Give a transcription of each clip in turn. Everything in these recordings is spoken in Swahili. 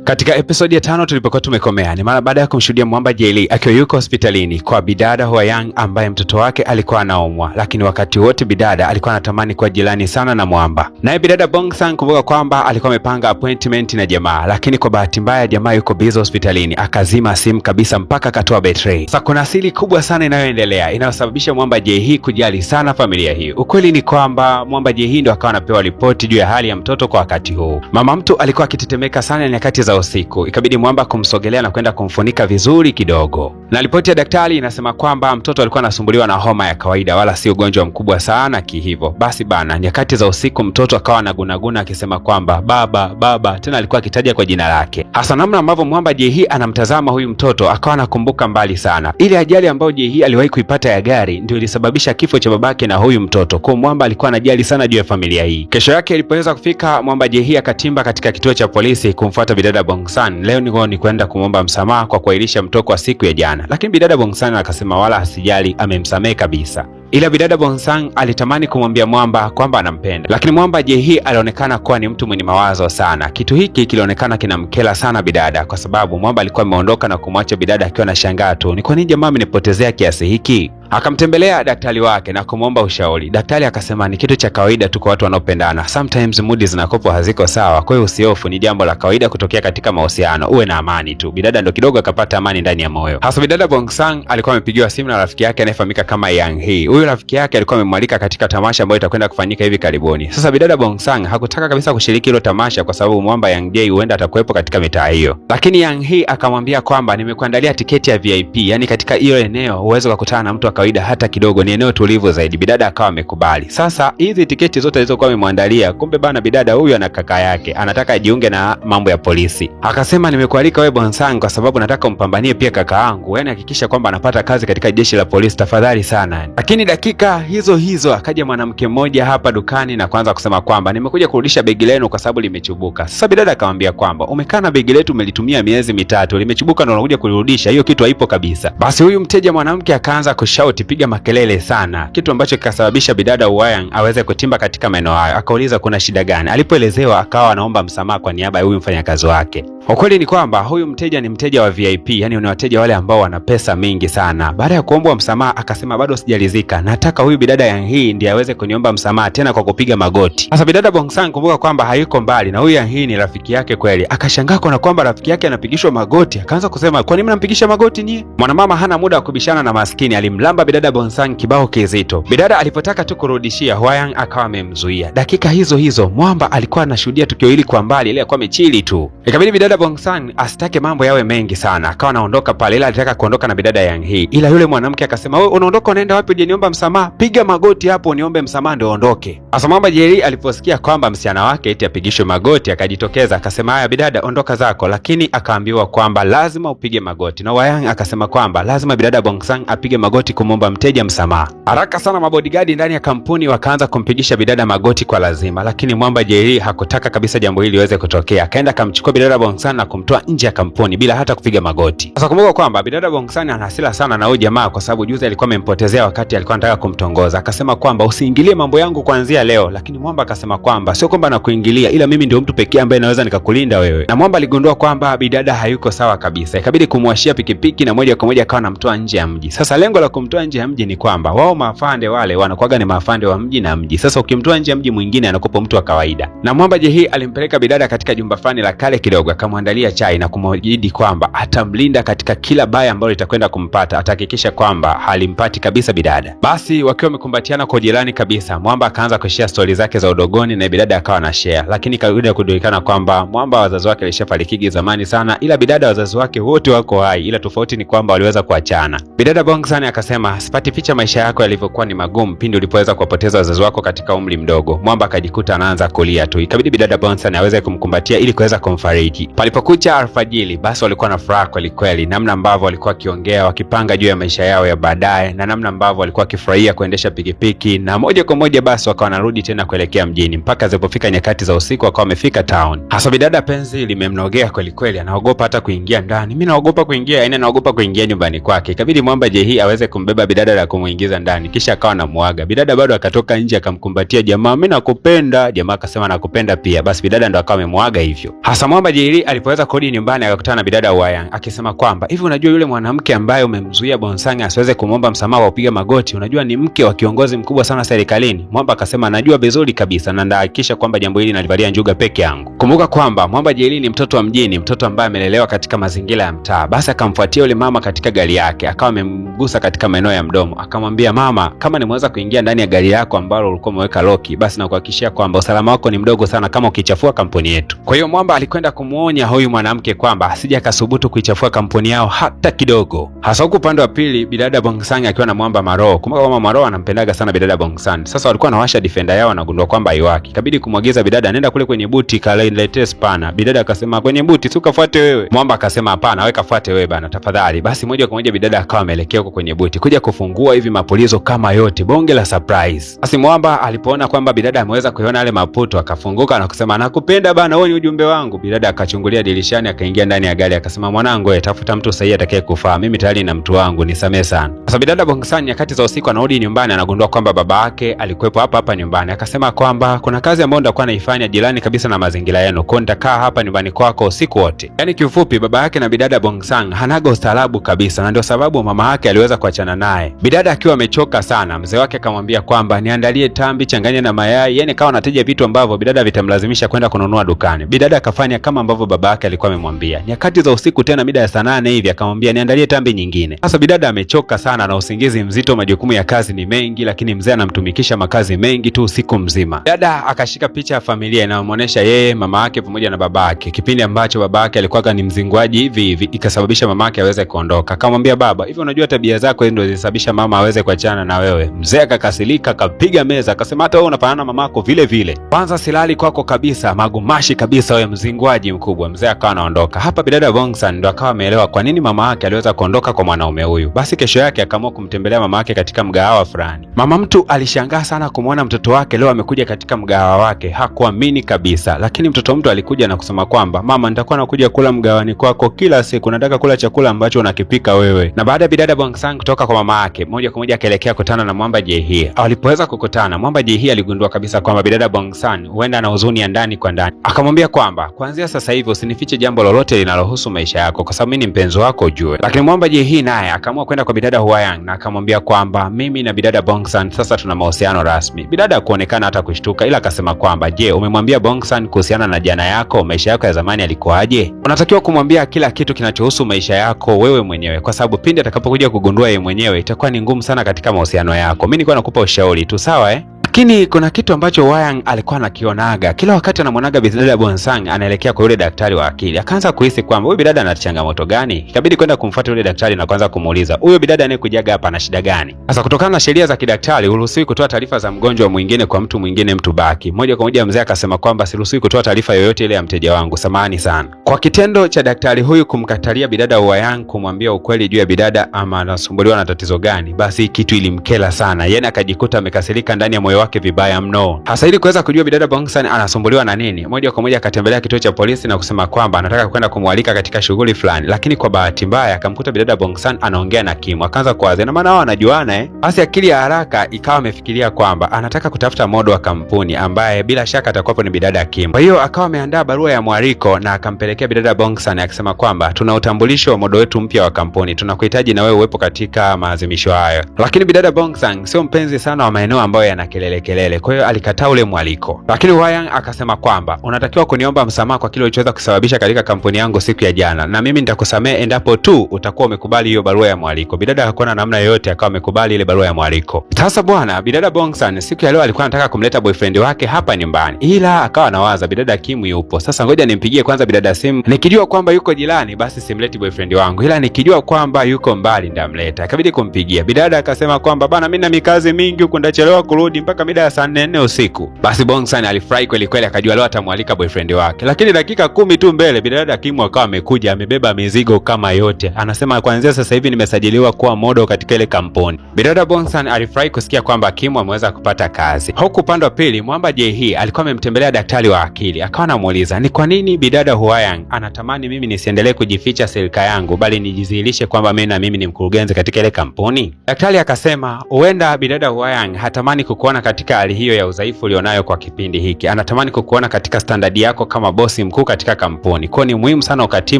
Katika episodi ya 5 tulipokuwa tumekomea ni mara baada ya kumshuhudia Mwamba Jaylee akiwa yuko hospitalini kwa bidada Hwayang ambaye mtoto wake alikuwa anaumwa, lakini wakati wote bidada alikuwa anatamani kuwa jirani sana na Mwamba. Naye bidada Bongsang kumbuka kwamba alikuwa amepanga appointment na jamaa, lakini kwa bahati mbaya jamaa yuko busy hospitalini, akazima simu kabisa mpaka akatoa betri. Sasa kuna siri kubwa sana inayoendelea inayosababisha Mwamba Jaylee kujali sana familia hii. Ukweli ni kwamba Mwamba Jaylee ndo akawa anapewa ripoti juu ya hali ya mtoto kwa wakati huu. Mama mtu alikuwa akitetemeka sana nyakati za usiku, ikabidi Mwamba kumsogelea na kwenda kumfunika vizuri kidogo. Na ripoti ya daktari inasema kwamba mtoto alikuwa anasumbuliwa na homa ya kawaida wala si ugonjwa mkubwa sana kihivyo. Basi bana, nyakati za usiku mtoto akawa anagunaguna akisema kwamba baba, tena alikuwa akitaja kwa jina lake. Hasa namna ambavyo Mwamba Jaylee anamtazama huyu mtoto akawa anakumbuka mbali sana. Ile ajali ambayo Jaylee aliwahi kuipata ya gari ndio ilisababisha kifo cha babake na huyu mtoto. Kwa Mwamba alikuwa anajali sana juu ya familia hii. Kesho yake ilipoweza kufika, Mwamba Jaylee akatimba katika kituo cha polisi kumfuata bidada Bongsang. Leo ni kwenda kumwomba msamaha kwa kuahirisha mtoko wa siku ya jana, lakini bidada Bongsang akasema wala hasijali, amemsamehe kabisa. Ila bidada Bongsang alitamani kumwambia Mwamba kwamba anampenda, lakini Mwamba Jaylee alionekana kuwa ni mtu mwenye mawazo sana. Kitu hiki kilionekana kinamkela sana bidada, kwa sababu Mwamba alikuwa ameondoka na kumwacha bidada akiwa anashangaa tu, ni kwa nini jamaa amenipotezea kiasi hiki? Akamtembelea daktari wake na kumwomba ushauri. Daktari akasema ni kitu cha kawaida tu kwa watu wanaopendana, sometimes mood zinakopo haziko sawa, kwa hiyo usihofu, ni jambo la kawaida kutokea katika mahusiano, uwe na amani tu. Bidada ndo kidogo akapata amani ndani ya moyo. Hasa bidada Bongsang alikuwa amepigiwa simu na rafiki yake anayefahamika kama Yang Hee. Huyu rafiki yake alikuwa amemwalika katika tamasha ambayo itakwenda kufanyika hivi karibuni. Sasa bidada Bongsang hakutaka kabisa kushiriki hilo tamasha kwa sababu Mwamba Yang Jay huenda atakuwepo katika mitaa hiyo, lakini Yang Hee akamwambia kwamba nimekuandalia tiketi ya VIP, yani katika hiyo eneo huwezi kukutana na mtu wa kawaida hata kidogo, ni eneo tulivu zaidi. Bidada akawa amekubali. Sasa hizi tiketi zote alizokuwa amemwandalia, kumbe bana bidada huyu ana kaka yake anataka ajiunge na mambo ya polisi. Akasema nimekualika wewe Bongsang kwa sababu nataka umpambanie pia kaka yangu, yani hakikisha kwamba anapata kazi katika jeshi la polisi tafadhali sana. Lakini dakika hizo akaja mwanamke mmoja hapa dukani na kuanza kusema kwamba nimekuja kurudisha begi lenu kwa sababu limechubuka. Sasa bidada akamwambia kwamba umekaa na begi letu umelitumia miezi mitatu, limechubuka na unakuja kulirudisha, hiyo kitu haipo kabisa. Basi huyu mteja mwanamke akaanza kushauti piga makelele sana, kitu ambacho kikasababisha bidada Hwayang aweze kutimba katika maeneo hayo. Akauliza kuna shida gani? Alipoelezewa akawa anaomba msamaha kwa niaba ya huyu mfanyakazi wake. Ukweli ni kwamba huyu mteja ni mteja wa VIP, yani ni wateja wale ambao wana pesa mingi sana. Baada ya kuomba msamaha akasema bado sijalizika, nataka huyu bidada Yang Hee ndiye aweze kuniomba msamaha tena kwa kupiga magoti. Sasa bidada Bongsang kumbuka kwamba hayuko mbali na huyu Yang Hee ni rafiki yake kweli. Akashangaa kwa kwamba rafiki yake anapigishwa magoti, akaanza kusema kwa nini mnampigisha magoti nyie? Mwanamama hana muda wa kubishana na maskini, alimlamba bidada Bongsang kibao kizito. Bidada alipotaka tu kurudishia, Hwayang akawa amemzuia. Dakika hizo Mwamba alikuwa anashuhudia tukio hili kwa mbali, ile alikuwa amechili tu. Ikabidi bidada Bongsang asitake mambo yawe mengi sana, akawa anaondoka pale, ila alitaka kuondoka na bidada Yang Hee. Ila yule mwanamke akasema wewe unaondoka unaenda wapi? Je, niomba msamaha? Piga magoti hapo niombe msamaha ndio ondoke. Sasa Mwamba Jaylee aliposikia kwamba msichana wake eti apigishwe magoti akajitokeza akasema haya bidada ondoka zako, lakini akaambiwa kwamba lazima upige magoti. Na Hwayang akasema kwamba lazima bidada Bongsang apige magoti kumomba mteja msamaha. Haraka sana mabodyguard ndani ya kampuni wakaanza kumpigisha bidada magoti kwa lazima, lakini Mwamba Jaylee hakutaka kabisa jambo hili liweze kutokea. Akaenda akamchukua bidada Bongsang na kumtoa nje ya kampuni bila hata kupiga magoti. Sasa kumbuka kwamba bidada Bongsang ana hasira sana na huyu jamaa kwa sababu juzi alikuwa amempotezea wakati alikuwa anataka kumtongoza. Akasema kwamba usiingilie mambo yangu kuanzia leo, lakini Mwamba akasema kwamba sio kwamba nakuingilia, ila mimi ndio mtu pekee ambaye naweza nikakulinda wewe. Na Mwamba aligundua kwamba bidada hayuko sawa kabisa, ikabidi kumwashia pikipiki na moja kwa moja akawa anamtoa nje ya mji. Sasa lengo la kumtoa nje ya mji ni kwamba wao maafande wale wanakuaga ni maafande wa mji na mji. Sasa ukimtoa nje ya mji mwingine anakupa mtu wa kawaida. Na Mwamba Jaylee alimpeleka bidada katika jumba fani la kale kidogo, akamwandalia chai na kumwahidi kwamba atamlinda katika kila baya ambalo litakwenda kumpata, atahakikisha kwamba halimpati kabisa bidada. Basi wakiwa wamekumbatiana kwa jirani kabisa, Mwamba akaanza kushare stori zake za udogoni na bidada akawa na share, lakini kawaida kujulikana kwamba Mwamba wazazi wake alishafariki zamani sana, ila bidada wazazi wake wote wako hai, ila tofauti ni kwamba waliweza kuachana. Bidada Bongsang akasema sipati picha maisha yako yalivyokuwa ni magumu pindi ulipoweza kuwapoteza wazazi wako katika umri mdogo. Mwamba akajikuta anaanza kulia tu, ikabidi bidada Bongsang aweze kumkumbatia ili kuweza kumfariji. Palipokucha alfajiri, basi walikuwa na furaha kweli kweli, namna ambavyo walikuwa wakiongea wakipanga juu ya maisha yao ya baadaye, na namna ambavyo walikuwa wakifurahia kuendesha pikipiki, na moja kwa moja basi wakawa wanarudi tena kuelekea mjini mpaka zilipofika nyakati za usiku wakawa wamefika town. Hasa bidada penzi limemnogea kweli kweli, anaogopa hata kuingia ndani. Mimi naogopa kuingia, naogopa kuingia nyumbani kwake. Ikabidi Mwamba Jaylee aweze kumbeba kumbeba bidada na kumuingiza ndani, kisha akawa anamuaga. Bidada bado akatoka nje akamkumbatia jamaa, mimi nakupenda. Jamaa akasema nakupenda pia. Basi bidada ndo akawa amemuaga hivyo. Hasa Mwamba Jaylee alipoweza kurudi nyumbani akakutana na bidada Hwayang akisema kwamba hivi, unajua yule mwanamke ambaye umemzuia Bongsan asiweze kumwomba msamaha wa kupiga magoti, unajua ni mke wa kiongozi mkubwa sana serikalini? Mwamba akasema najua vizuri kabisa na ndahakikisha kwamba jambo hili nalivalia njuga peke yangu. Kumbuka kwamba Mwamba Jaylee ni mtoto wa mjini, mtoto ambaye amelelewa katika mazingira ya mtaa. Basi akamfuatia yule mama katika gari yake, akawa amemgusa katika maeneo ya mdomo, akamwambia mama, kama nimeweza kuingia ndani ya gari yako ambalo ulikuwa umeweka loki, basi nakuhakikishia kwamba usalama wako ni mdogo sana kama ukichafua kampuni yetu. Kwa hiyo Mwamba alikwenda kumuonya huyu mwanamke kwamba asije akasubutu kuichafua kampuni yao hata kidogo. Hasa huku upande wa pili bidada Bongsan akiwa na Mwamba Maro. Kumbuka kwamba Maro anampendaga sana bidada Bongsan. Sasa walikuwa wanawasha defender yao, wanagundua kwamba haiwaki. Ikabidi kumwagiza bidada nenda kule kwenye buti kaniletee spana. Bidada akasema kwenye buti si ukafuate wewe. Mwamba akasema hapana, wewe kafuate wewe bana tafadhali. Basi moja kwa moja bidada akawa ameelekea huko kwenye buti kuja kufungua hivi mapulizo kama yote, bonge la surprise. Basi Mwamba alipoona kwamba bidada ameweza kuiona yale maputo akafunguka na kusema nakupenda bana, wewe ni ujumbe wangu. Bidada akachungulia dirishani akaingia ndani ya gari akasema mwanangu, wewe tafuta mtu sahihi atakaye kufaa, mimi tayari na mtu wangu, nisamee sana. Sasa bidada Bongsan nyakati za usiku anarudi nyumbani anagundua kwamba baba yake alikuwepo hapa nyumbani. Akasema kwamba kuna kazi ambayo nitakuwa naifanya jirani kabisa na mazingira yenu, kwa nitakaa hapa nyumbani kwako usiku wote. Yaani kiufupi baba yake na bidada Bongsan hanaga ustaarabu kabisa, na ndio sababu mama yake aliweza kuachana naye. Bidada akiwa amechoka sana, mzee wake akamwambia kwamba niandalie tambi changanya na mayai, yani kawa anateja vitu ambavyo bidada vitamlazimisha kwenda kununua dukani. Bidada akafanya kama ambavyo baba yake alikuwa amemwambia. Nyakati za usiku tena mida ya saa 8 hivi akamwambia niandalie tambi nyingine. Sasa bidada amechoka sana na usingizi mzito, majukumu ya kazi ni mengi, lakini mzee anamtumikisha makazi mengi tu usiku mzima. Dada akashika picha ya familia inayomuonesha yeye, mama yake pamoja na baba yake, kipindi ambacho baba yake alikuwa ni mzingwaji hivi ikasababisha mama yake aweze kuondoka. Akamwambia baba, hivi unajua tabia zako ndio zilisababisha mama aweze kuachana na wewe. Mzee akakasirika akapiga meza akasema hata wewe unafanana na mamako vile vile. Kwanza silali kwako kabisa, magumashi kabisa wewe mzingwaji mkubwa. Mzee akawa anaondoka. Hapa bidada Bongsan ndo akawa ameelewa kwa nini mama yake aliweza kuondoka kwa mwanaume huyu. Basi kesho yake akaamua kumtembelea mama yake katika mgahawa fulani. Mama mtu alishangaa sana kumwona mtoto wake leo amekuja katika mgahawa wake, hakuamini kabisa. Lakini mtoto mtu alikuja na kusema kwamba mama, nitakuwa nakuja kula mgahawani kwako kila siku, nataka kula chakula ambacho unakipika wewe. Na baada ya bidada Bongsan kutoka kwa mama yake, moja kwa moja akaelekea kukutana na Mwamba Jaylee. Walipoweza kukutana, Mwamba Jaylee aligundua kabisa kwamba bidada Bongsan huenda ana huzuni ya ndani kwa ndani. Akamwambia kwamba kuanzia sasa hivi usinifiche jambo lolote linalohusu maisha yako, kwa sababu mimi ni mpenzi wako ujue. Lakini Mwamba Jaylee naye akaamua kwenda kwa bidada Hwayang na akamwambia kwamba mimi na bidada Bongsan sasa tuna mahusiano rasmi. Bidada kuonekana hata kushtuka, ila akasema kwamba je, umemwambia Bongsan kuhusiana na jana yako? Maisha yako ya zamani yalikuwaje? Unatakiwa kumwambia kila kitu kinachohusu maisha yako wewe mwenyewe, kwa sababu pindi atakapokuja kugundua yeye mwenyewe itakuwa ni ngumu sana katika mahusiano yako. Mimi nilikuwa nakupa ushauri tu, sawa Lakini kuna kitu ambacho Hwayang alikuwa anakionaga kila wakati anamwonaga bidada Bongsan anaelekea kwa yule daktari wa akili. Akaanza kuhisi kwamba huyu bidada ana changamoto gani? Ikabidi kwenda kumfuata yule daktari na kuanza kumuuliza, huyo bidada anayekujaga hapa ana shida gani? Sasa kutokana na sheria za kidaktari huruhusiwi kutoa taarifa za mgonjwa mwingine kwa mtu mwingine, mtu baki. Moja kwa moja mzee akasema kwamba siruhusiwi kutoa taarifa yoyote ile ya mteja wangu, samahani sana. Kwa kitendo cha daktari huyu kumkatalia bidada Hwayang kumwambia ukweli juu ya bidada ama anasumbuliwa na tatizo gani, basi kitu ilimkela sana. Yeye akajikuta amekasirika ndani ya moyo wake vibaya mno. Hasa ili kuweza kujua bidada Bongsan anasumbuliwa na nini, moja kwa moja akatembelea kituo cha polisi na kusema kwamba anataka kwenda kumwalika katika shughuli fulani. Lakini kwa bahati mbaya akamkuta bidada Bongsan anaongea na Kim. Akaanza kuwaza na maana wao wanajuana Basi akili ya haraka ikawa amefikiria kwamba anataka kutafuta modo wa kampuni ambaye bila shaka atakuwa ni bidada Kim. Kwa hiyo akawa ameandaa barua ya mwaliko na akampelekea bidada Bongsan akisema kwamba tuna utambulisho wa modo wetu mpya wa kampuni, tunakuhitaji na wewe uwepo katika maadhimisho hayo. Lakini bidada Bongsan sio mpenzi sana wa maeneo ambayo yana kelele, kwa hiyo alikataa ule mwaliko. Lakini Hwayang akasema kwamba unatakiwa kuniomba msamaha kwa kile ulichoweza kusababisha katika kampuni yangu siku ya jana, na mimi nitakusamehe endapo tu utakuwa umekubali hiyo barua ya mwaliko. Bidada hakuwa na namna yoyote, akawa amekubali ile barua ya mwaliko. Sasa bwana, bidada Bongsan siku ya leo alikuwa anataka kumleta boyfriend wake hapa nyumbani, ila akawa anawaza bidada Kim yupo. Sasa ngoja nimpigie kwanza bidada simu, nikijua kwamba yuko jirani basi simleti boyfriend wangu, ila nikijua kwamba yuko mbali ndamleta. Ikabidi kumpigia. Bidada akasema kwamba bana, mimi na mikazi mingi huko ndachelewa kurudi mpaka kutoka mida ya saa 4 usiku. Basi Bongsan alifurahi kweli kweli, akajua leo atamwalika boyfriend wake. Lakini dakika 10 tu mbele bidada Kim akawa amekuja amebeba mizigo kama yote. Anasema kuanzia sasa hivi nimesajiliwa kuwa model katika ile kampuni. Bidada Bongsan alifurahi kusikia kwamba Kim ameweza kupata kazi. Huku upande wa pili Mwamba Jae-hee alikuwa amemtembelea daktari wa akili. Akawa anamuuliza ni kwa nini bidada Hwayang anatamani mimi nisiendelee kujificha silika yangu bali nijidhihirishe kwamba mimi ni mkurugenzi katika ile kampuni. Daktari akasema huenda bidada Hwayang hatamani kukuona katika hali hiyo ya udhaifu ulionayo kwa kipindi hiki. Anatamani kukuona katika standard yako kama bosi mkuu katika kampuni. Kwa ni muhimu sana ukatii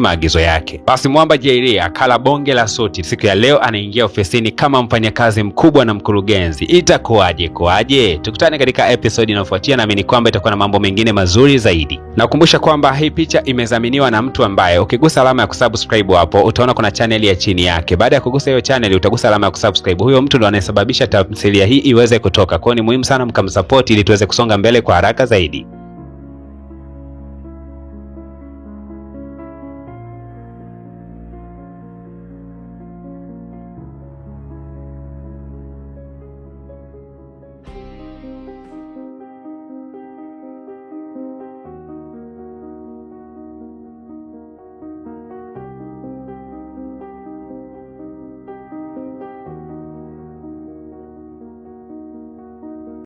maagizo yake. Basi Mwamba Jae-hee akala bonge la suti. Siku ya leo anaingia ofisini kama mfanyakazi mkubwa na mkurugenzi. Itakuwaje kwaje? Tukutane katika episode inayofuatia, naamini kwamba itakuwa na mambo mengine mazuri zaidi. Nakukumbusha kwamba hii picha imedhaminiwa na mtu ambaye ukigusa alama ya kusubscribe hapo utaona kuna channel ya chini yake. Baada ya kugusa hiyo channel utagusa alama ya kusubscribe. Huyo mtu ndo anayesababisha tamthilia hii iweze kutoka. Kwa hiyo ni muhimu sana mkamsupport ili tuweze kusonga mbele kwa haraka zaidi.